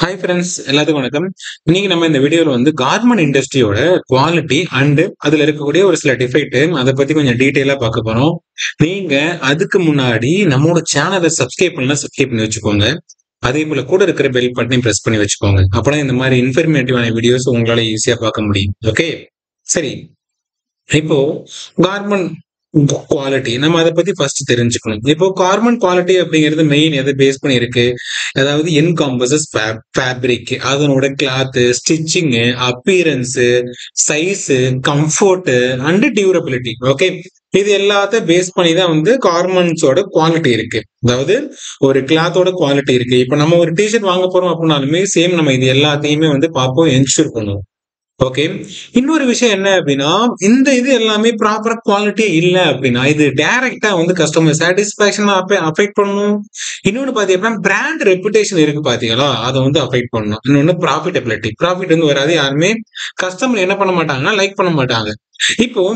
Hi friends, எல்லாத்துக்கும் வணக்கம். இன்னைக்கு நம்ம இந்த வீடியோல கார்மெண்ட் இண்டஸ்ட்ரியோட குவாலிட்டி அண்ட் அதுல இருக்கக்கூடிய ஒரு சில டிஃபெக்ட் அதை பத்தி கொஞ்சம் டீட்டெயிலா பார்க்க போறோம். நீங்க அதுக்கு முன்னாடி நம்மளோட சேனலை சப்ஸ்கிரைப் பண்ணலாம், சப்ஸ்கிரைப் பண்ணி வச்சுக்கோங்க. அதே போல கூட இருக்கிற பெல் பட்டனையும் பிரஸ் பண்ணி வச்சுக்கோங்க. அப்பதான் இந்த மாதிரி இன்ஃபர்மேட்டிவான வீடியோஸ் உங்களால ஈஸியா பார்க்க முடியும். ஓகே, சரி. இப்போ கார்மெண்ட் குவாலிட்டி நம்ம அதை பத்தி ஃபர்ஸ்ட் தெரிஞ்சுக்கணும். இப்போ கார்மெண்ட் குவாலிட்டி அப்படிங்கிறது மெயின் எதை பேஸ் பண்ணி இருக்கு? அதாவது என்கம்பசஸ் ஃபேப்ரிக், அதனோட cloth, stitching, appearance, size, comfort and durability. Okay, இது எல்லாத்தையும் பேஸ் பண்ணி தான் கார்மெண்ட்ஸோட குவாலிட்டி இருக்கு. அதாவது ஒரு கிளாத்தோட குவாலிட்டி இருக்கு. இப்போ நம்ம ஒரு டிஷர்ட் வாங்க போறோம் அப்படின்னாலுமே சேம் நம்ம இது எல்லாத்தையுமே பார்ப்போம், என்ஷூர் பண்ணுவோம். ஓகே, இன்னொரு விஷயம் என்ன அப்படின்னா, இந்த இது எல்லாமே ப்ராப்பரா குவாலிட்டி இல்ல அப்படின்னா இது டைரக்டா கஸ்டமர் சாட்டிஸ்பாக்சன் அஃபெக்ட் பண்ணும். இன்னொன்னு பாத்தீங்கன்னா பிராண்ட் ரெப்புடேஷன் இருக்கு பாத்தீங்களா, அதை அஃபெக்ட் பண்ணும். இன்னொன்னு ப்ராஃபிட்டபிலிட்டி, ப்ராஃபிட் வராது. யாருமே கஸ்டமர் என்ன பண்ண மாட்டாங்கன்னா லைக் பண்ண மாட்டாங்க. இப்போ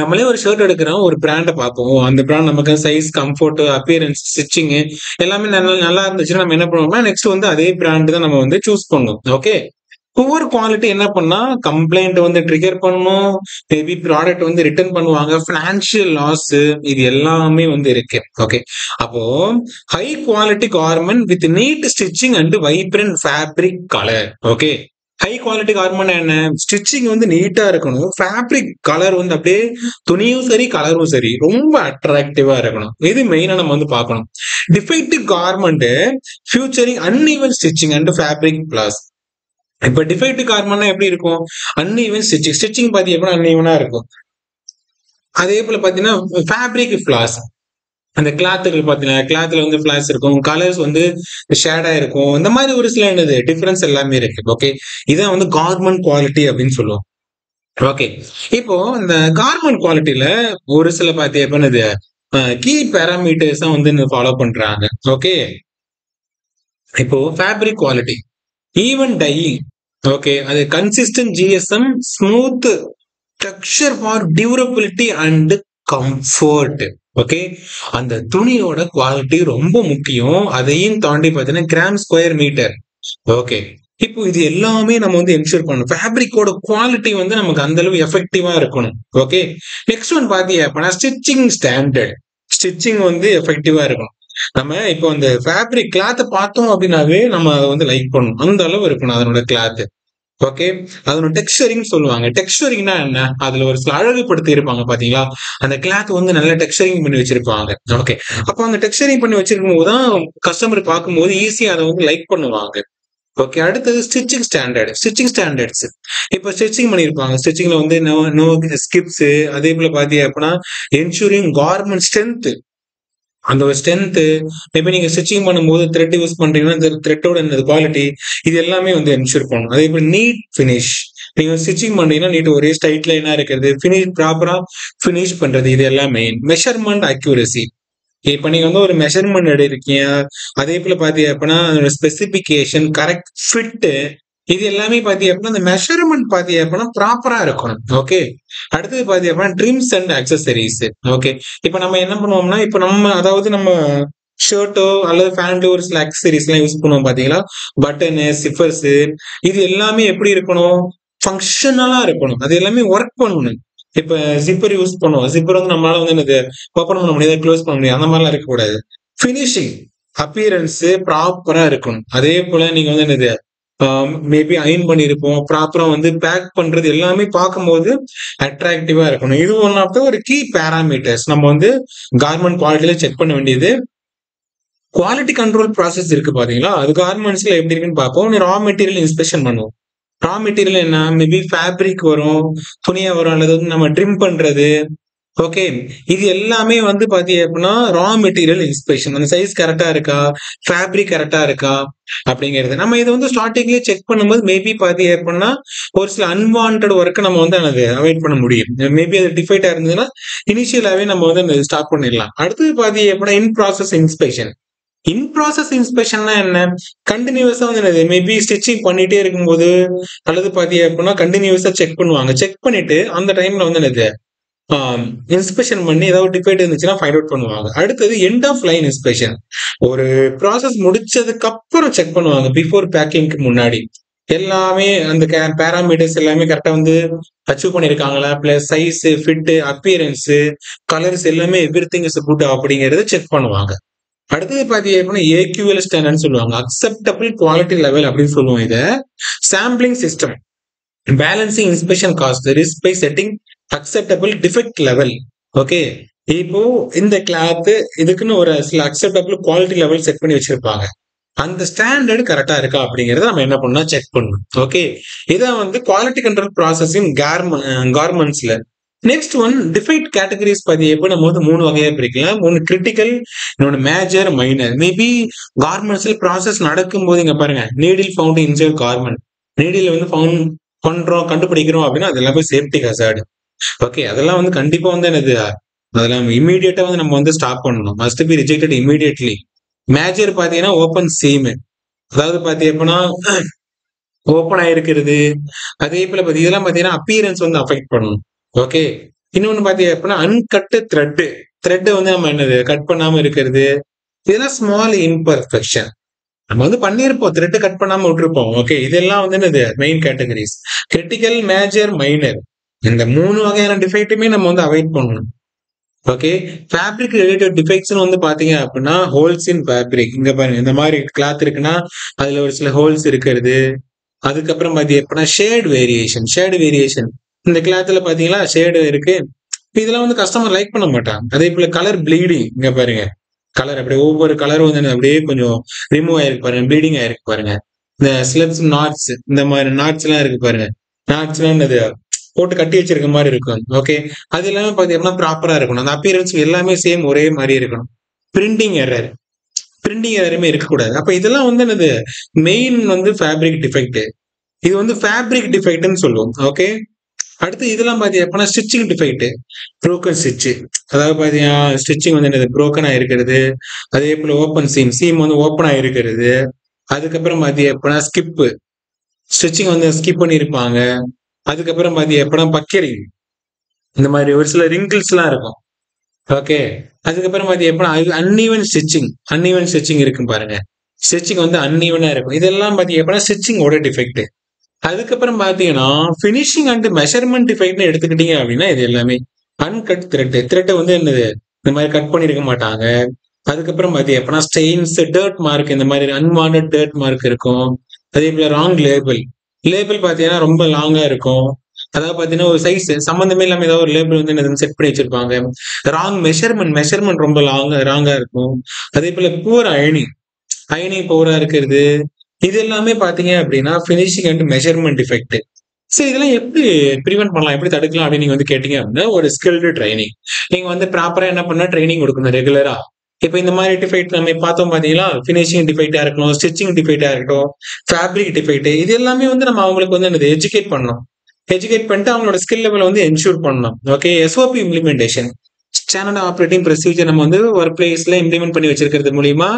நம்மளே ஒரு ஷர்ட் எடுக்கிறோம், ஒரு பிராண்டை பார்ப்போம். அந்த பிராண்ட் நமக்கு சைஸ், கம்ஃபர்ட், அப்பியரன்ஸ், ஸ்டிச்சிங் எல்லாமே நல்லா நல்லா இருந்துச்சுன்னா நம்ம என்ன பண்ணுவோம்னா நெக்ஸ்ட் அதே பிராண்ட் தான் நம்ம சூஸ் பண்ணுவோம். ஓகே, புவர் குவாலிட்டி என்ன பண்ணா கம்ப்ளைண்ட் ட்ரிகர் பண்ணும். மேபி ப்ராடக்ட் ரிட்டர்ன் பண்ணுவாங்க, பினான்சியல் லாஸ், இது எல்லாமே இருக்கு. ஓகே, அப்போ high quality garment with neat stitching and vibrant fabric colour. Okay, high quality garment என்ன, ஸ்டிச்சிங் நீட்டா இருக்கணும், ஃபேப்ரிக் கலர் அப்படியே துணியும் சரி கலரும் சரி ரொம்ப அட்ராக்டிவா இருக்கணும். இது மெயினா நம்ம பார்க்கணும். Defective garment featuring uneven stitching and fabric flaws. இப்ப டிஃபெக்டிவ் கார்மெண்ட்னா எப்படி இருக்கும்? அன்இவன் ஸ்டிச்சிங், ஸ்டிச்சிங் பாத்தீங்கன்னா அன்இவனா இருக்கும். அதே போல பாத்தீங்கன்னா ஃபேப்ரிக் ஃபிளாஸ், அந்த கிளாத்துகள் பாத்தீங்கன்னா கிளாத்ல ஃபிளாஸ் இருக்கும், கலர்ஸ் ஷேடா இருக்கும். இந்த மாதிரி ஒரு சில என்னது டிஃபரன்ஸ் எல்லாமே இருக்கு. ஓகே, இதான் கார்மெண்ட் குவாலிட்டி அப்படின்னு சொல்லுவோம். ஓகே, இப்போ இந்த கார்மெண்ட் குவாலிட்டியில ஒரு சில பாத்தீங்கன்னா கீ பேராமீட்டர்ஸ் தான் ஃபாலோ பண்றாங்க. ஓகே, இப்போ fabric quality, even dyeing. Okay, அது consistent GSM, smooth texture for durability and comfort. Okay, அந்த துணியோட குவாலிட்டி ரொம்ப முக்கியம். அதையும் தாண்டி பார்த்தீங்கன்னா கிராம் ஸ்கொயர் மீட்டர். ஓகே, இப்போ இது எல்லாமே நம்ம என்ஷூர் பண்ணணும். ஃபேப்ரிக்கோட குவாலிட்டி நமக்கு அந்த அளவு எஃபெக்டிவா இருக்கணும். ஓகே, நெக்ஸ்ட் ஒன் பாத்தீங்க அப்படின்னா ஸ்டிச்சிங் ஸ்டாண்டர்ட். ஸ்டிச்சிங் எஃபெக்டிவா இருக்கணும். நம்ம இப்போ அந்த ஃபேப்ரிக் கிளாத்தை பார்த்தோம் அப்படின்னாவே நம்ம அதை லைக் பண்ணணும். அந்த அளவு இருக்கணும் அதனோட கிளாத். ஓகே, அதனோட டெக்ஸ்டரிங் சொல்லுவாங்க. டெக்ஸ்டரிங்னா என்ன, அதுல ஒரு சில அழகுபடுத்தி இருப்பாங்க பாத்தீங்களா, அந்த கிளாத் நல்ல டெக்ஸ்டரிங் பண்ணி வச்சிருப்பாங்க. ஓகே, அப்போ அந்த டெக்ஸ்டரிங் பண்ணி வச்சிருக்கும் போதுதான் கஸ்டமர் பார்க்கும்போது ஈஸியா அதை லைக் பண்ணுவாங்க. ஓகே, அடுத்தது ஸ்டிச்சிங் ஸ்டாண்டர்ட். ஸ்டிச்சிங் ஸ்டாண்டர்ட்ஸ், இப்போ ஸ்டிச்சிங் பண்ணிருப்பாங்க. ஸ்டிச்சிங்ல நோ நோ ஸ்கிப்ஸ். அதே போல பாத்தீங்க அப்படின்னா என்ஷூரிங் கார்மெண்ட் ஸ்ட்ரென்த், அந்த ஒரு ஸ்ட்ரென்த். மேபி நீங்க ஸ்டிச்சிங் பண்ணும்போது த்ரெட் யூஸ் பண்றீங்கன்னா இந்த த்ரெட்டோட குவாலிட்டி இது எல்லாமே என்ஷூர் பண்ணணும். அதே போல நீட் பினிஷ், நீங்க ஸ்டிச்சிங் பண்ணீங்கன்னா நீட் ஒரே ஸ்ட்ரைட் லைனா இருக்கிறது, பினிஷ் ப்ராப்பரா பினிஷ் பண்றது, இது எல்லாம் மெயின். மெஷர்மெண்ட் அக்யூரசி, இப்ப நீங்க ஒரு மெஷர்மெண்ட் எடுக்கீங்க, அதே போல பாத்தீங்க அப்படின்னா ஸ்பெசிபிகேஷன், கரெக்ட் ஃபிட், இது எல்லாமே பாத்தீங்க அப்படின்னா அந்த மெஷர்மெண்ட் பாத்தீங்க அப்படின்னா ப்ராப்பரா இருக்கணும். ஓகே, அடுத்தது பாத்தீங்க அப்படின்னா ட்ரிம்ஸ் அண்ட் அக்சசரிஸ். ஓகே, இப்ப நம்ம என்ன பண்ணுவோம்னா இப்ப நம்ம அதாவது நம்ம ஷர்ட்டோ அல்லது பேண்டோ ஒரு சில அக்சசரிஸ் எல்லாம் யூஸ் பண்ணுவோம் பாத்தீங்களா, பட்டனு, சிப்பர்ஸ், இது எல்லாமே எப்படி இருக்கணும், ஃபங்க்ஷனலா இருக்கணும். அது எல்லாமே ஒர்க் பண்ணணும். இப்ப ஜிப்பர் யூஸ் பண்ணுவோம், ஜிப்பர் நம்மளால என்னது ஓப்பன் பண்ண முடியாது, க்ளோஸ் பண்ண முடியாது, அந்த மாதிரிலாம் இருக்கக்கூடாது. பினிஷிங் அப்பியரன்ஸ் ப்ராப்பரா இருக்கணும். அதே போல நீங்க என்னது மேபி அயன் பண்ணிருப்போம், ப்ராப்பரா பேக் பண்றது எல்லாமே பார்க்கும்போது அட்ராக்டிவா இருக்கணும். இது ஒன் ஆஃப் த ஒரு கீ பேராமீட்டர்ஸ் நம்ம கார்மெண்ட் குவாலிட்டியில செக் பண்ண வேண்டியது. குவாலிட்டி கண்ட்ரோல் ப்ராசஸ் இருக்கு பாத்தீங்களா, அது கார்மெண்ட்ஸ்ல எப்படி இருக்குன்னு பார்ப்போம். ரா மெட்டீரியல் இன்ஸ்பெக்ஷன் பண்ணுவோம். ரா மெட்டீரியல் என்ன, மேபி ஃபேப்ரிக் வரும், துணியா வரும், அல்லது நம்ம ட்ரிம் பண்றது. ஓகே, இது எல்லாமே பாத்தீங்க அப்படின்னா ரா மெட்டீரியல் இன்ஸ்பெக்ஷன், அந்த சைஸ் கரெக்டா இருக்கா, ஃபேப்ரிக் கரெக்டா இருக்கா அப்படிங்கிறது. நம்ம இது ஸ்டார்டிங்லயே செக் பண்ணும்போது மேபி பாத்தீங்க அப்படின்னா ஒரு சில அன்வான்ட் ஒர்க்கை நம்ம அதை அவாய்ட் பண்ண முடியும். மேபி அது டிஃபெக்டா இருந்ததுன்னா இனிஷியலாவே நம்ம அதை ஸ்டாப் பண்ணிடலாம். அடுத்தது பாத்தீங்க அப்படின்னா in process inspection. In process இன்ஸ்பெக்ஷன்னா என்ன, கண்டினியூஸா மேபி ஸ்டிச்சிங் பண்ணிட்டே இருக்கும்போது அல்லது பாத்தீங்க அப்படின்னா கண்டினியூஸா செக் பண்ணுவாங்க. செக் பண்ணிட்டு அந்த டைம்ல என்னது இன்ஸ்பெக்ஷன் பண்ணி ஏதாவது டிஃபெக்ட் இருந்துச்சுன்னா ஃபைண்ட் அவுட் பண்ணுவாங்க. அடுத்தது எண்ட் ஆஃப் லைன் இன்ஸ்பெக்ஷன். ஒரு ப்ராசஸ் முடிச்சதுக்கு அப்புறம் செக் பண்ணுவாங்க. பிஃபோர் பேக்கிங்க்கு முன்னாடி எல்லாமே அந்த பேராமீட்டர்ஸ் எல்லாமே கரெக்டா வந்து அச்சீவ் பண்ணிருக்காங்களா, plus size, fit, appearance, colours எல்லாமே எவ்ரிதிங் இஸ் குட் அப்படிங்கறத செக் பண்ணுவாங்க. அடுத்தது பாத்தீங்கன்னா ஏக்யூஎல் ஸ்டாண்டர்ட்னு சொல்லுவாங்க. அக்செப்டபிள் குவாலிட்டி லெவல் அப்படின்னு சொல்லுவோம். இத sampling system, balancing inspection cost, risk by setting acceptable defect level. Okay, இப்போ இந்த கிளாத் இதுக்குன்னு ஒரு சில அக்செப்டபிள் குவாலிட்டி லெவல் செட் பண்ணி வச்சிருப்பாங்க. அந்த ஸ்டாண்டர்ட் கரெக்டா இருக்கா அப்படிங்கறத நம்ம என்ன பண்ணணும், செக் பண்ணணும். ஓகே, இதான் வந்து குவாலிட்டி கண்ட்ரோல் ப்ராசஸிங் கார்மெண்ட்ஸ்ல. நெக்ஸ்ட் ஒன் டிஃபெக்ட் கேட்டகரிஸ் பத்தி எப்போ நம்ம வந்து 3 வகையா பிரிக்கலாம். ஒன்னு கிரிட்டிக்கல், இன்னொன்னு மேஜர், மைனர். மேபி கார்மெண்ட்ஸ்ல ப்ராசஸ் நடக்கும் போது இங்க பாருங்க, needle found inside garment, needle வந்து ஃபவுண்ட் பண்றோம் கண்டுபிடிக்கிறோம் அப்படின்னா அது எல்லாமே சேஃப்டி ஹசார்டு. ஓகே, அதெல்லாம் வந்து கண்டிப்பா வந்து என்னது, அதெல்லாம் இமீடியட்டா வந்து நம்ம வந்து ஸ்டாப் பண்ணணும். Must be rejected immediately. Major பாத்தீங்கன்னா ஓப்பன் சீம், அதாவது பாத்தீங்கன்னா ஓப்பன் ஆயிருக்கிறது. அதே போல இதெல்லாம் பாத்தீங்கன்னா அப்பியரன்ஸ் வந்து அஃபெக்ட் பண்ணணும். ஓகே, இன்னொன்னு பாத்தீங்கன்னா அன்கட் த்ரெட் வந்து நம்ம என்னது கட் பண்ணாம இருக்கிறது. இதெல்லாம் ஸ்மால் இம்பர்ஃபெக்ஷன். நம்ம வந்து பண்ணிருப்போம், த்ரெட் கட் பண்ணாம விட்டுருப்போம். ஓகே, இதெல்லாம் வந்து என்னது main categories. Critical, major, minor, இந்த 3 வகையான டிஃபெக்ட்டுமே நம்ம வந்து அவாய்ட் பண்ணணும். ஓகே, ஃபேப்ரிக் ரிலேட்டட் டிஃபெக்ட்ஸ் வந்து பாத்தீங்க அப்படின்னா ஹோல்ஸ் இன் ஃபேப்ரிக். இங்க பாருங்க, இந்த மாதிரி கிளாத் இருக்குன்னா அதுல ஒரு சில ஹோல்ஸ் இருக்கிறது. அதுக்கப்புறம் பாத்தீங்கன்னா ஷேடு வேரியேஷன். இந்த கிளாத்ல பாத்தீங்களா ஷேடு இருக்கு. இதெல்லாம் வந்து கஸ்டமர் லைக் பண்ண மாட்டாங்க. அதே போல கலர் ப்ளீடிங், இங்க பாருங்க கலர் அப்படியே ஒவ்வொரு கலரும் வந்து அப்படியே கொஞ்சம் ரிமூவ் ஆயிருக்கு பாருங்க, ப்ளீடிங் ஆயிருக்கு பாருங்க. இந்த ஸ்லிப்ஸ், நாட்ஸ், இந்த மாதிரி நாட்ஸ் எல்லாம் இருக்கு பாருங்க. நாட்ஸ் எல்லாம் என்னது போட்டு கட்டி வச்சிருக்க மாதிரி இருக்கும். ஓகே, அது எல்லாமே பாத்தீங்கன்னா ப்ராப்பரா இருக்கணும். அந்த அப்பியரன்ஸ் எல்லாமே சேம் ஒரே மாதிரி இருக்கணும். பிரிண்டிங் எரருமே இருக்கக்கூடாது. அப்ப இதெல்லாம் வந்து என்னது மெயின் வந்து ஃபேப்ரிக் டிஃபெக்ட். இது வந்து ஃபேப்ரிக் டிஃபெக்ட்னு சொல்லுவோம். ஓகே, அடுத்து இதெல்லாம் பாத்தீங்கன்னா ஸ்டிச்சிங் டிஃபெக்ட், ப்ரோக்கன் ஸ்டிச். அதாவது பாத்தீங்கன்னா ஸ்டிச்சிங் வந்து என்னது ப்ரோக்கன் ஆயிருக்கிறது. அதே போல ஓப்பன் சீம் வந்து ஓப்பன் ஆயிருக்கிறது. அதுக்கப்புறம் பாத்தீங்கன்னா ஸ்டிச்சிங் வந்து ஸ்கிப் பண்ணிருப்பாங்க. அதுக்கப்புறம் பாத்தீங்கன்னா பக்கரிங், இந்த மாதிரி ஒரு சில ரிங்கிள்ஸ் எல்லாம் இருக்கும். ஓகே, அதுக்கப்புறம் பாத்தீங்கன்னா அன்ஈவன் ஸ்டிச்சிங் இருக்கும் பாருங்க. ஸ்டிச்சிங் வந்து அன்ஈவனா இருக்கும். இதெல்லாம் பாத்தீங்கன்னா ஸ்டிச்சிங்கோட டிஃபெக்ட். அதுக்கப்புறம் பாத்தீங்கன்னா பினிஷிங் அண்ட் மெஷர்மெண்ட் டிஃபெக்ட்னு எடுத்துக்கிட்டீங்க அப்படின்னா இது எல்லாமே அன்கட் த்ரெட் வந்து என்னது இந்த மாதிரி கட் பண்ணிருக்க மாட்டாங்க. அதுக்கப்புறம் பாத்தீங்கன்னா ஸ்டெயின்ஸ், டர்ட் மார்க், இந்த மாதிரி அன்வான்ட் டர்ட் மார்க் இருக்கும். அதே போல ராங் லேபிள் பாத்தீங்கன்னா ரொம்ப லாங்கா இருக்கும். அதாவது பாத்தீங்கன்னா ஒரு சைஸ் சம்பந்தமே இல்லாம ஏதாவது ஒரு லேபிள் வந்து செட் பண்ணி வச்சிருப்பாங்க. ராங் மெஷர்மெண்ட் ரொம்ப ராங்கா இருக்கும். அதே போல புவர் அயனிங் பவரா இருக்கிறது. இது எல்லாமே பாத்தீங்க அப்படின்னா பினிஷிங் அண்ட் மெஷர்மெண்ட் டிஃபெக்ட். சரி, இதெல்லாம் எப்படி ப்ரிவென்ட் பண்ணலாம், எப்படி தடுக்கலாம் அப்படின்னு நீங்க வந்து கேட்டீங்க அப்படின்னா ஒரு ஸ்கில்டு ட்ரைனிங். நீங்க வந்து ப்ராப்பரா என்ன பண்ணா ட்ரைனிங் கொடுக்கணும் ரெகுலரா. இப்ப இந்த மாதிரி டிஃபெக்ட் நம்ம பார்த்தோம் பாத்தீங்களா, பினிஷிங் டிஃபெக்டா இருக்கட்டும், ஸ்டிச்சிங் டிஃபெக்டா இருக்கட்டும், ஃபேப்ரிக் டிஃபெக்ட், இது எல்லாமே வந்து நம்ம அவங்களுக்கு வந்து எஜுகேட் பண்ணணும். எஜுகேட் பண்ணிட்டு அவங்களோட ஸ்கில் லெவலை வந்து என்ஷூர் பண்ணணும். Okay, SOP implementation, standard operating procedure நம்ம வந்து ஒர்க் பிளேஸ்ல இம்ப்ளிமெண்ட் பண்ணி வச்சிருக்கிறது மூலியமா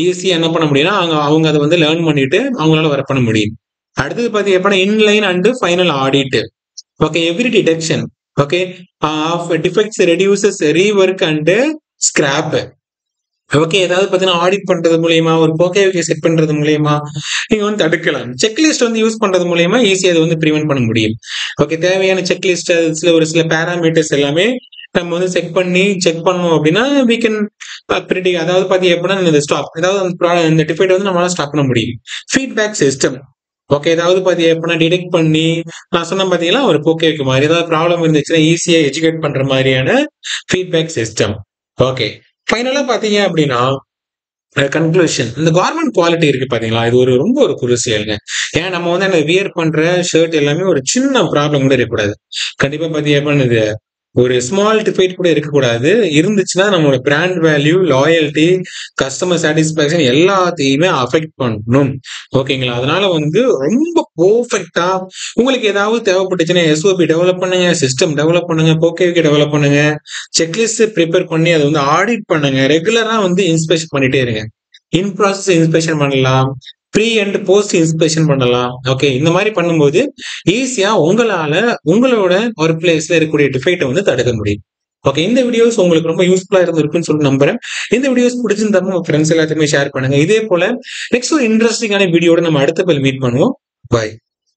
ஈஸியா என்ன பண்ண முடியும்னா அவங்க அதை வந்து லேர்ன் பண்ணிட்டு அவங்களால ஒர்க் பண்ண முடியும். அடுத்தது பாத்தீங்கன்னா inline and final audit. Okay, every detection okay of defects reduces rework and scrap. Okay, ஏதாவது பாத்தீங்கன்னா ஆடிட் பண்றது மூலியமா, ஒரு போக்கே செட் பண்றது மூலியமா நீங்க வந்து தடுக்கலாம். செக்லிஸ்ட் வந்து யூஸ் பண்றது மூலியமா ஈஸியா அதை வந்து ப்ரிவென்ட் பண்ண முடியும். ஓகே, தேவையான செக்லிஸ்ட், ஒரு சில பேராமீட்டர்ஸ் எல்லாமே நம்ம வந்து செக் பண்ணோம் அப்படின்னா we can predict. அதாவது பாத்தீங்கன்னா இந்த ஸ்டாப், ஏதாவது இந்த டிஃபெக்ட் வந்து நம்மளால ஸ்டாப் பண்ண முடியும். Feedback system. ஓகே, ஏதாவது பாத்தீங்கன்னா டிடெக்ட் பண்ணி நான் சொன்ன பாத்தீங்கன்னா ஒரு போக்கேக்கு மாதிரி ஏதாவது ப்ராப்ளம் இருந்துச்சுன்னா ஈஸியா எஜுகேட் பண்ற மாதிரியான ஃபீட்பேக் சிஸ்டம். ஓகே, ஃபைனலா பாத்தீங்க அப்படின்னா கன்க்ளூஷன், இந்த கார்மெண்ட் குவாலிட்டி இருக்கு பாத்தீங்களா, இது ரொம்ப ஒரு குருசியல்ங்க. ஏன்னா நம்ம வந்து வியர் பண்ற ஷர்ட் எல்லாமே ஒரு சின்ன ப்ராப்ளம் கூட இருக்கக்கூடாது. கண்டிப்பா பாத்தீங்கன்னா ஒரு ஸ்மால் டிஃபெக்ட் கூட இருக்கக்கூடாது. இருந்துச்சுன்னா நம்மளோட brand value, loyalty, customer satisfaction எல்லாத்தையுமே அஃபெக்ட் பண்ணணும். ஓகேங்களா, அதனால வந்து ரொம்ப பெர்ஃபெக்டா உங்களுக்கு ஏதாவது தேவைப்பட்டுச்சுன்னா எஸ்ஓபி டெவலப் பண்ணுங்க, சிஸ்டம் டெவலப் பண்ணுங்க, போக்கேவிக்கு டெவலப் பண்ணுங்க, செக்லிஸ்ட் ப்ரிப்பேர் பண்ணி அதை வந்து ஆடிட் பண்ணுங்க. ரெகுலரா வந்து இன்ஸ்பெக்ஷன் பண்ணிட்டே இருங்க. இன் ப்ராசஸ் இன்ஸ்பெக்ஷன் பண்ணலாம், ப்ரீ அண்ட் போஸ்ட் இன்ஸ்பெக்ஷன் பண்ணலாம். ஓகே, இந்த மாதிரி பண்ணும்போது ஈஸியா உங்களால உங்களோட ஒர்க் பிளேஸ்ல இருக்கக்கூடிய டிஃபெக்ட்டை வந்து தடுக்க முடியும். ஓகே, இந்த வீடியோஸ் உங்களுக்கு ரொம்ப யூஸ்ஃபுல்லா இருந்திருக்குன்னு சொல்லி நம்புறேன். இந்த வீடியோஸ் பிடிச்சிருந்தா உங்க ஃப்ரெண்ட்ஸ் எல்லாத்தையுமே ஷேர் பண்ணுங்க. இதே போல நெக்ஸ்ட் ஒரு இன்ட்ரெஸ்டிங்கான வீடியோட நம்ம அடுத்த மீட் பண்ணுவோம். பாய்.